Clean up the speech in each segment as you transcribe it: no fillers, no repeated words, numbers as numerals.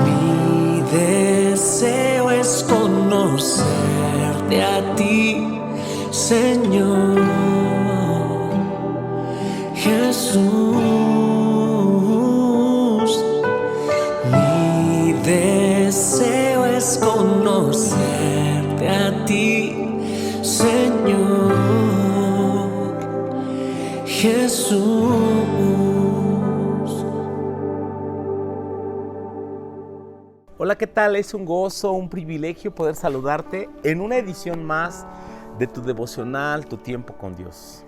Mi deseo es conocerte a ti, Señor Jesús. Mi deseo es conocerte a ti, Señor Jesús. Hola, ¿qué tal? Es un gozo, un privilegio poder saludarte en una edición más de tu devocional, Tu Tiempo con Dios.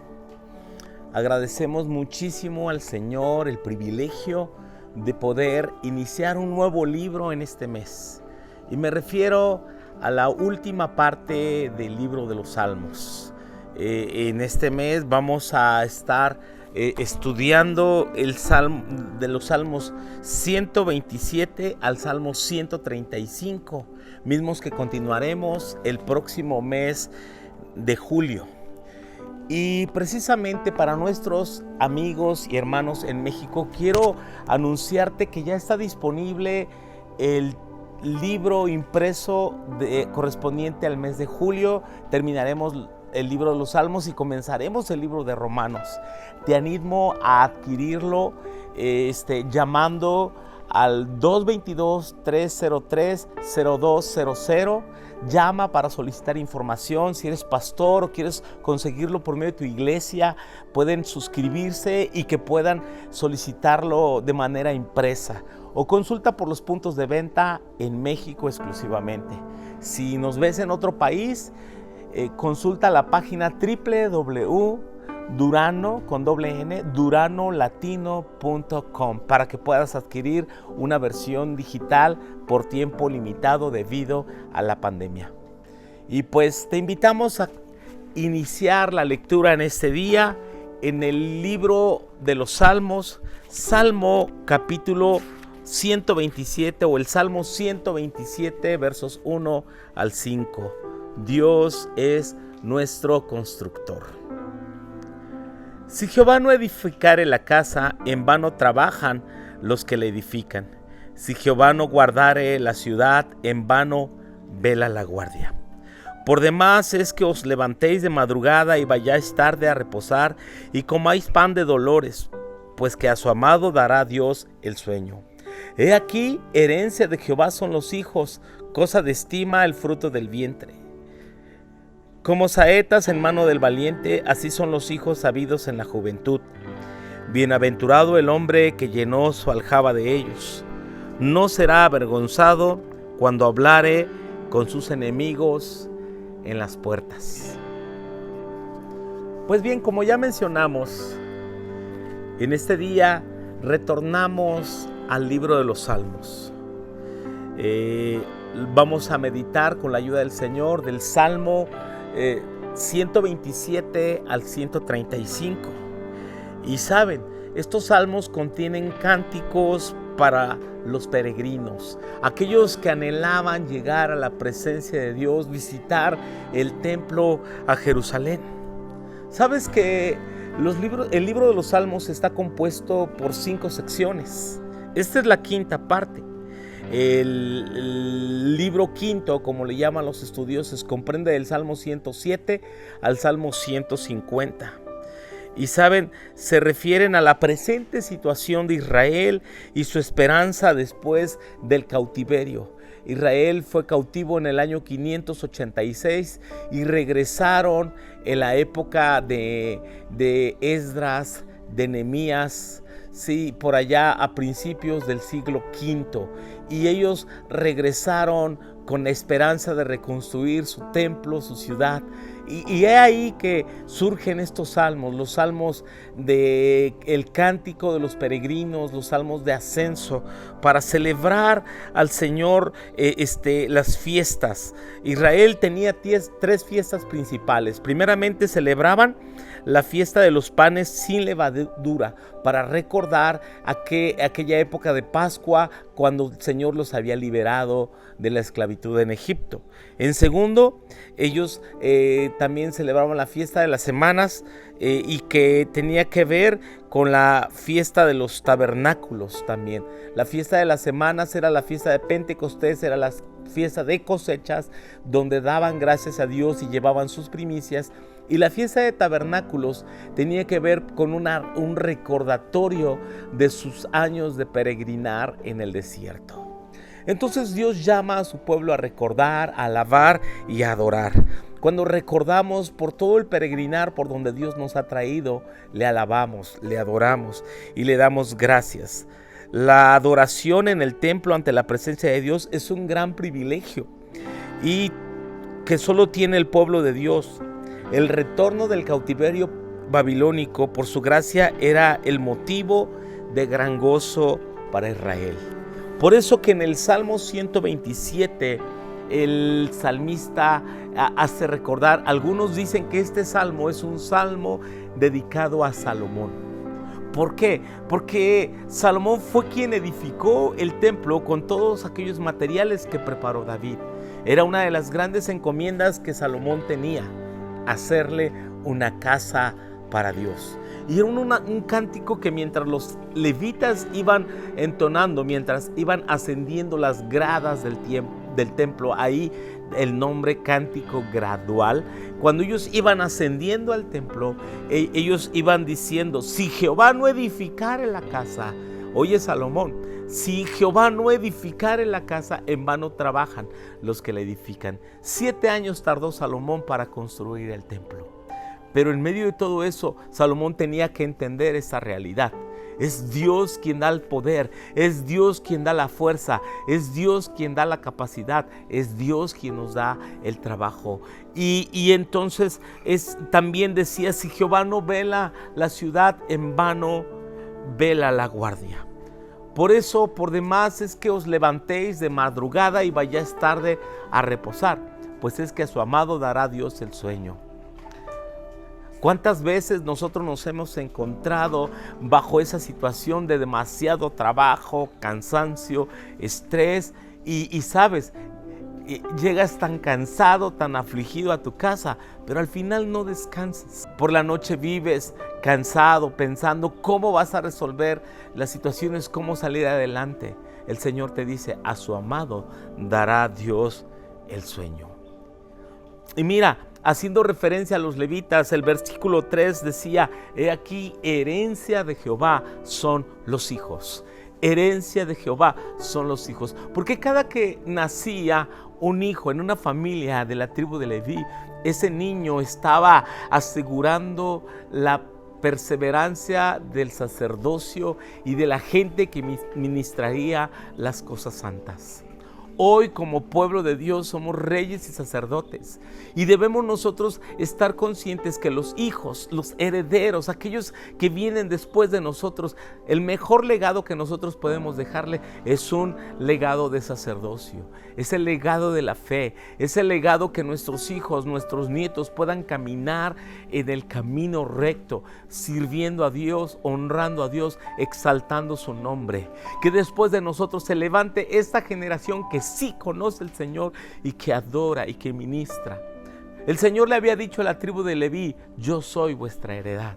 Agradecemos muchísimo al Señor el privilegio de poder iniciar un nuevo libro en este mes. Y me refiero a la última parte del libro de los Salmos. En este mes vamos a estar estudiando el Salmo de los Salmos 127 al Salmo 135, mismos que continuaremos el próximo mes de julio. Y precisamente para nuestros amigos y hermanos en México, quiero anunciarte que ya está disponible el libro impreso correspondiente al mes de julio. Terminaremos el libro de los Salmos y comenzaremos el libro de Romanos. Te animo a adquirirlo llamando al 222-303-0200. Llama para solicitar información. Si eres pastor o quieres conseguirlo por medio de tu iglesia, pueden suscribirse y que puedan solicitarlo de manera impresa. O consulta por los puntos de venta en México exclusivamente. Si nos ves en otro país, consulta la página www.duranolatino.com para que puedas adquirir una versión digital por tiempo limitado debido a la pandemia. Y pues te invitamos a iniciar la lectura en este día en el libro de los Salmos, Salmo capítulo 127 o el Salmo 127 versos 1 al 5. Dios es nuestro constructor. Si Jehová no edificare la casa, en vano trabajan los que la edifican. Si Jehová no guardare la ciudad, en vano vela la guardia. Por demás es que os levantéis de madrugada y vayáis tarde a reposar y comáis pan de dolores, pues que a su amado dará Dios el sueño. He aquí, herencia de Jehová son los hijos, cosa de estima el fruto del vientre. Como saetas en mano del valiente, así son los hijos sabidos en la juventud. Bienaventurado el hombre que llenó su aljaba de ellos. No será avergonzado cuando hablare con sus enemigos en las puertas. Pues bien, como ya mencionamos, en este día retornamos al libro de los Salmos. Vamos a meditar con la ayuda del Señor del Salmo 127 al 135. Y saben, estos salmos contienen cánticos para los peregrinos, aquellos que anhelaban llegar a la presencia de Dios, visitar el templo a Jerusalén. Sabes que el libro de los Salmos está compuesto por 5 secciones. Esta es la quinta parte. El libro quinto, como le llaman los estudiosos, comprende del Salmo 107 al Salmo 150. Y saben, se refieren a la presente situación de Israel y su esperanza después del cautiverio. Israel fue cautivo en el año 586 y regresaron en la época de Esdras, de Nehemías, sí, por allá a principios del siglo V. Y ellos regresaron con la esperanza de reconstruir su templo, su ciudad. Y es ahí que surgen estos salmos, los salmos del cántico de los peregrinos, los salmos de ascenso, para celebrar al Señor las fiestas. Israel tenía 3 fiestas principales. Primeramente celebraban la fiesta de los panes sin levadura, para recordar aquella época de Pascua, cuando el Señor los había liberado de la esclavitud en Egipto. En segundo, ellos también celebraban la fiesta de las semanas y que tenía que ver con la fiesta de los tabernáculos también. La fiesta de las semanas era la fiesta de Pentecostés, era la fiesta de cosechas, donde daban gracias a Dios y llevaban sus primicias. Y la fiesta de tabernáculos tenía que ver con un recordatorio de sus años de peregrinar en el desierto. Entonces Dios llama a su pueblo a recordar, a alabar y a adorar. Cuando recordamos por todo el peregrinar por donde Dios nos ha traído, le alabamos, le adoramos y le damos gracias. La adoración en el templo ante la presencia de Dios es un gran privilegio y que solo tiene el pueblo de Dios. El retorno del cautiverio babilónico por su gracia era el motivo de gran gozo para Israel. Por eso que en el Salmo 127 el salmista hace recordar, algunos dicen que este salmo es un salmo dedicado a Salomón. ¿Por qué? Porque Salomón fue quien edificó el templo con todos aquellos materiales que preparó David. Era una de las grandes encomiendas que Salomón tenía, hacerle una casa para Dios. Y era un cántico que mientras los levitas iban entonando, mientras iban ascendiendo las gradas del templo, ahí el nombre cántico gradual, cuando ellos iban ascendiendo al templo, ellos iban diciendo: si Jehová no edificare la casa, oye Salomón, si Jehová no edificare la casa, en vano trabajan los que la edifican. 7 años tardó Salomón para construir el templo. Pero en medio de todo eso, Salomón tenía que entender esa realidad. Es Dios quien da el poder, es Dios quien da la fuerza, es Dios quien da la capacidad, es Dios quien nos da el trabajo. Y entonces también decía: si Jehová no vela la ciudad, en vano vela la guardia. Por eso, por demás es que os levantéis de madrugada y vayáis tarde a reposar, pues es que a su amado dará Dios el sueño. ¿Cuántas veces nosotros nos hemos encontrado bajo esa situación de demasiado trabajo, cansancio, estrés y sabes, llegas tan cansado, tan afligido a tu casa, pero al final no descansas? Por la noche vives cansado, pensando cómo vas a resolver las situaciones, cómo salir adelante. El Señor te dice: a su amado dará Dios el sueño. Y mira, haciendo referencia a los levitas, el versículo 3 decía: he aquí, herencia de Jehová son los hijos. Herencia de Jehová son los hijos. Porque cada que nacía un hijo en una familia de la tribu de Leví, ese niño estaba asegurando la perseverancia del sacerdocio y de la gente que ministraría las cosas santas. Hoy, como pueblo de Dios, somos reyes y sacerdotes y debemos nosotros estar conscientes que los hijos, los herederos, aquellos que vienen después de nosotros, el mejor legado que nosotros podemos dejarle es un legado de sacerdocio, es el legado de la fe, es el legado que nuestros hijos, nuestros nietos puedan caminar en el camino recto, sirviendo a Dios, honrando a Dios, exaltando su nombre. Que después de nosotros se levante esta generación que sí conoce al Señor y que adora y que ministra. El Señor le había dicho a la tribu de Leví: yo soy vuestra heredad.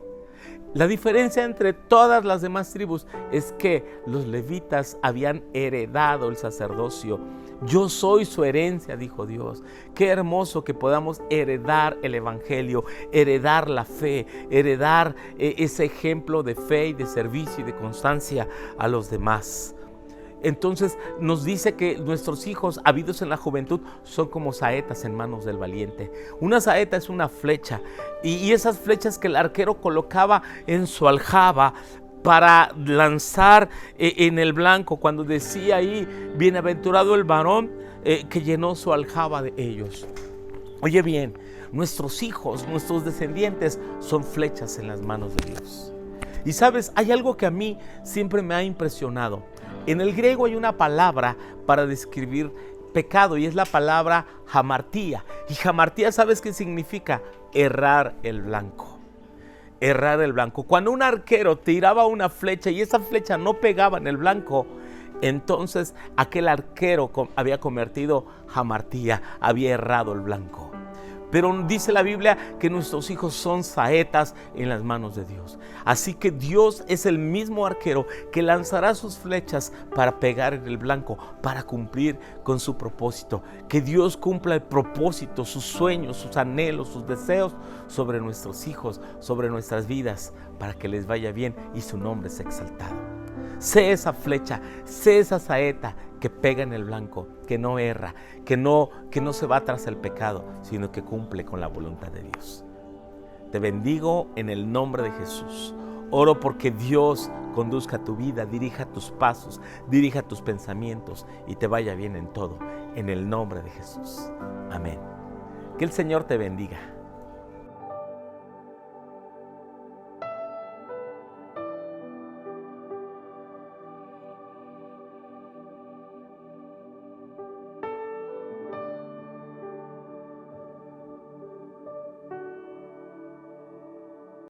La diferencia entre todas las demás tribus es que los levitas habían heredado el sacerdocio. Yo soy su herencia, dijo Dios. Qué hermoso que podamos heredar el evangelio, heredar la fe, heredar ese ejemplo de fe y de servicio y de constancia a los demás. Entonces nos dice que nuestros hijos habidos en la juventud son como saetas en manos del valiente. Una saeta es una flecha y esas flechas que el arquero colocaba en su aljaba para lanzar en el blanco, cuando decía ahí: bienaventurado el varón que llenó su aljaba de ellos. Oye bien, nuestros hijos, nuestros descendientes son flechas en las manos de Dios. Y sabes, hay algo que a mí siempre me ha impresionado. En el griego hay una palabra para describir pecado y es la palabra hamartía. Y hamartía, ¿sabes qué significa? Errar el blanco. Errar el blanco. Cuando un arquero tiraba una flecha y esa flecha no pegaba en el blanco, entonces aquel arquero había cometido hamartía, había errado el blanco. Pero dice la Biblia que nuestros hijos son saetas en las manos de Dios. Así que Dios es el mismo arquero que lanzará sus flechas para pegar en el blanco, para cumplir con su propósito. Que Dios cumpla el propósito, sus sueños, sus anhelos, sus deseos sobre nuestros hijos, sobre nuestras vidas, para que les vaya bien y su nombre sea exaltado. Sé esa flecha, sé esa saeta que pega en el blanco, que no erra, que no se va tras el pecado, sino que cumple con la voluntad de Dios. Te bendigo en el nombre de Jesús. Oro porque Dios conduzca tu vida, dirija tus pasos, dirija tus pensamientos y te vaya bien en todo, en el nombre de Jesús. Amén. Que el Señor te bendiga.